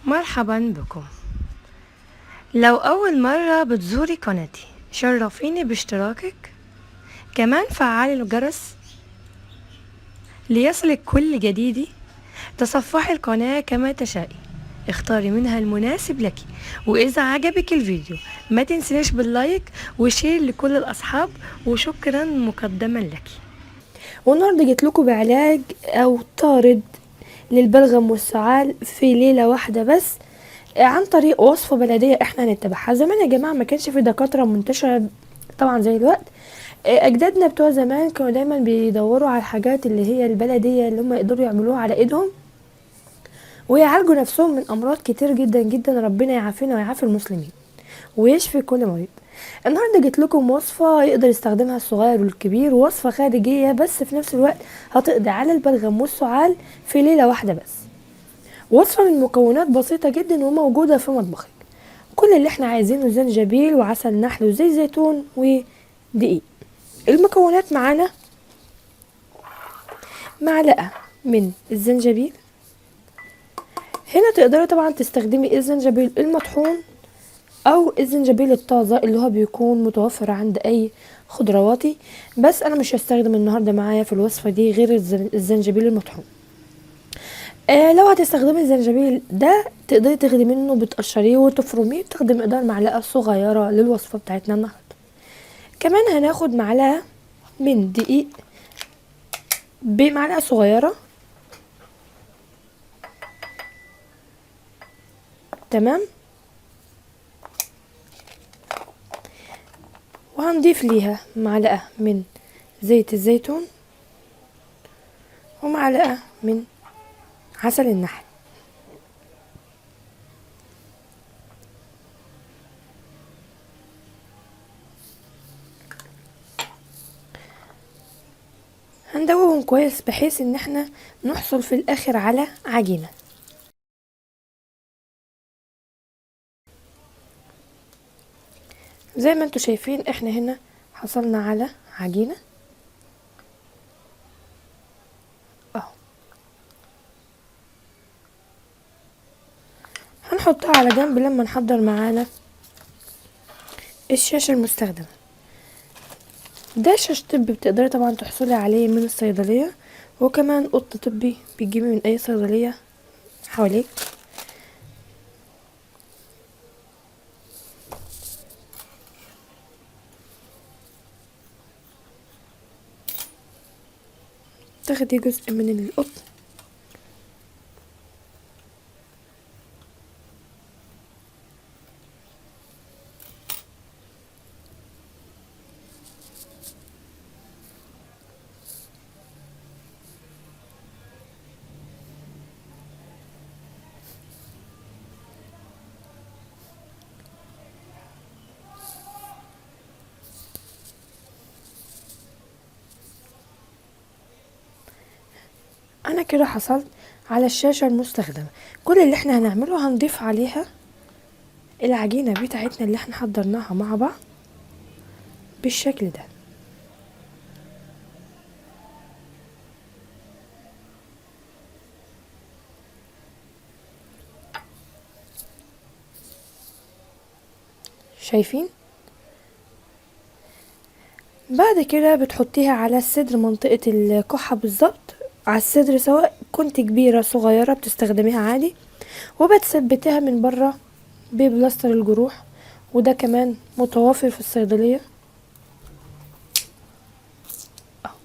مرحبا بكم. لو أول مرة بتزوري قناتي شرفيني باشتراكك، كمان فعلي الجرس ليصلك كل جديدي. تصفحي القناة كما تشائي، اختاري منها المناسب لك. وإذا عجبك الفيديو ما تنسيش باللايك وشير لكل الأصحاب، وشكرا مقدما لك. والنهارده جيت لكم بعلاج او طارد للبلغم والسعال في ليله واحده بس، عن طريق وصفه بلديه احنا هنتبعها. زمان يا جماعه ما كانش في دكاتره منتشره طبعا زي الوقت. اجدادنا بتوع زمان كانوا دايما بيدوروا على الحاجات اللي هي البلديه اللي هم يقدروا يعملوها على ايدهم ويعالجوا نفسهم من امراض كتير جدا جدا. ربنا يعافينا ويعافي المسلمين ويشفي كل مريض. النهارده جيت لكم وصفه يقدر يستخدمها الصغير والكبير، وصفه خارجيه بس في نفس الوقت هتقضي على البلغم والسعال في ليله واحده بس. وصفه من مكونات بسيطه جدا وموجوده في مطبخك. كل اللي احنا عايزينه زنجبيل وعسل نحل وزيت زيتون ودقيق. المكونات معانا: معلقه من الزنجبيل. هنا تقدري طبعا تستخدمي الزنجبيل المطحون او الزنجبيل الطازه اللي هو بيكون متوفر عند اي خضرواتي، بس انا مش هستخدم النهارده معايا في الوصفه دي غير الزنجبيل المطحون. لو هتستخدمي الزنجبيل ده تقدري تاخدي منه بتقشريه وتفرميه، تاخدي مقدار معلقه صغيره للوصفه بتاعتنا النهارده. كمان هناخد معلقه من دقيق بمعلقه صغيره. تمام. وهنضيف ليها معلقه من زيت الزيتون ومعلقه من عسل النحل. هندوبهم كويس بحيث ان احنا نحصل في الاخر على عجينة. زي ما انتوا شايفين احنا هنا حصلنا على عجينة اهو. هنحطها على جنب لما نحضر معانا الشاشة المستخدمة. ده شاش طبي بتقدري طبعا تحصلي عليه من الصيدلية، وكمان قط طبي بتجيبي من اي صيدلية حواليك. تاخدي جزء من القطن انا كده حصلت على الشاشة المستخدمة. كل اللي احنا هنعمله هنضيف عليها العجينة بتاعتنا اللي احنا حضرناها مع بعض بالشكل ده. شايفين؟ بعد كده بتحطيها على الصدر، منطقة الكحة بالظبط على الصدر، سواء كنت كبيرة صغيرة بتستخدميها عادي. وبتثبتيها من بره ببلاستر الجروح، وده كمان متوافر في الصيدلية اهو.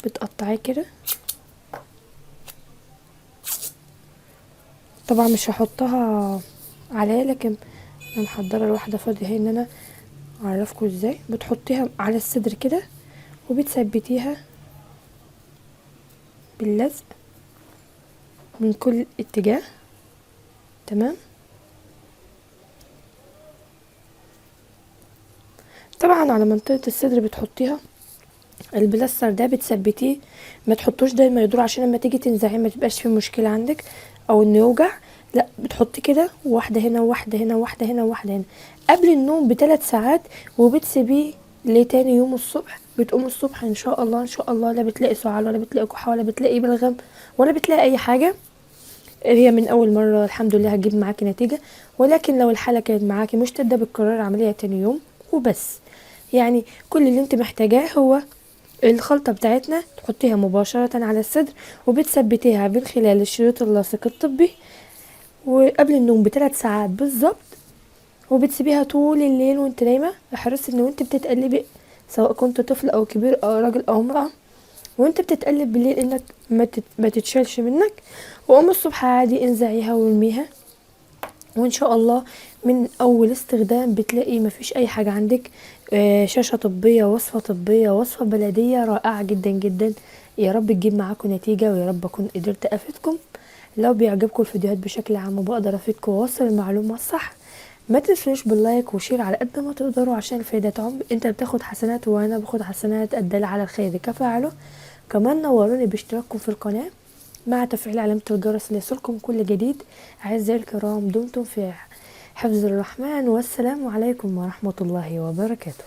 بتقطعيه كده. طبعا مش هحطها عليه، لكن انا محضره الواحده فاضيه اهي ان انا اعرفكم ازاي. بتحطيها على الصدر كده وبتثبتيها باللزق من كل اتجاه. تمام. طبعا على منطقه الصدر بتحطيها البلاستر ده، بتثبتيه. ما تحطوش دايما يدور عشان لما تيجي تنزعيه ما تبقاش في مشكله عندك او انه يوجع. لا، بتحطي كده واحده هنا وواحده هنا وواحده هنا وواحده هنا قبل النوم ب3 ساعات، وبتسيبيه لتاني يوم الصبح. بتقوم الصبح ان شاء الله ان شاء الله لا بتلاقي سعال ولا بتلاقي كحه ولا بتلاقي بلغم ولا بتلاقي اي حاجه. هي من اول مرة الحمد لله هتجيب معاكي نتيجة، ولكن لو الحالة كانت معاكي مشتدة بتكرري عملية تاني يوم وبس. يعني كل اللي انت محتاجاه هو الخلطة بتاعتنا، تحطيها مباشرة على الصدر وبتثبتيها من خلال الشريط اللاصق الطبي وقبل النوم ب3 ساعات بالظبط، وبتسيبيها طول الليل وانت نايمة. احرصي ان وانت بتتقلبي سواء كنت طفل او كبير او راجل او امرأة، وانت بتتقلب بالليل انك ما تتشالش منك، وقوم الصبح عادي انزعيها وارميها. وان شاء الله من اول استخدام بتلاقي مفيش اي حاجة عندك. شاشة طبية، وصفة طبية، وصفة بلدية رائعة جدا جدا. يا رب تجيب معاكم نتيجة، ويا رب اكون قدرت افيدكم. لو بيعجبكم الفيديوهات بشكل عام وبقدر افيدكم واوصل المعلومة الصح، ما تنسوش باللايك وشير على قد ما تقدروا عشان الفايدة تعم. انت بتاخد حسنات وانا باخد حسنات، الدال على الخير كفاعله. كمان نوروني باشتراككم في القناة مع تفعيل علامة الجرس ليصلكم كل جديد. أعزائي الكرام، دمتم في حفظ الرحمن، والسلام عليكم ورحمة الله وبركاته.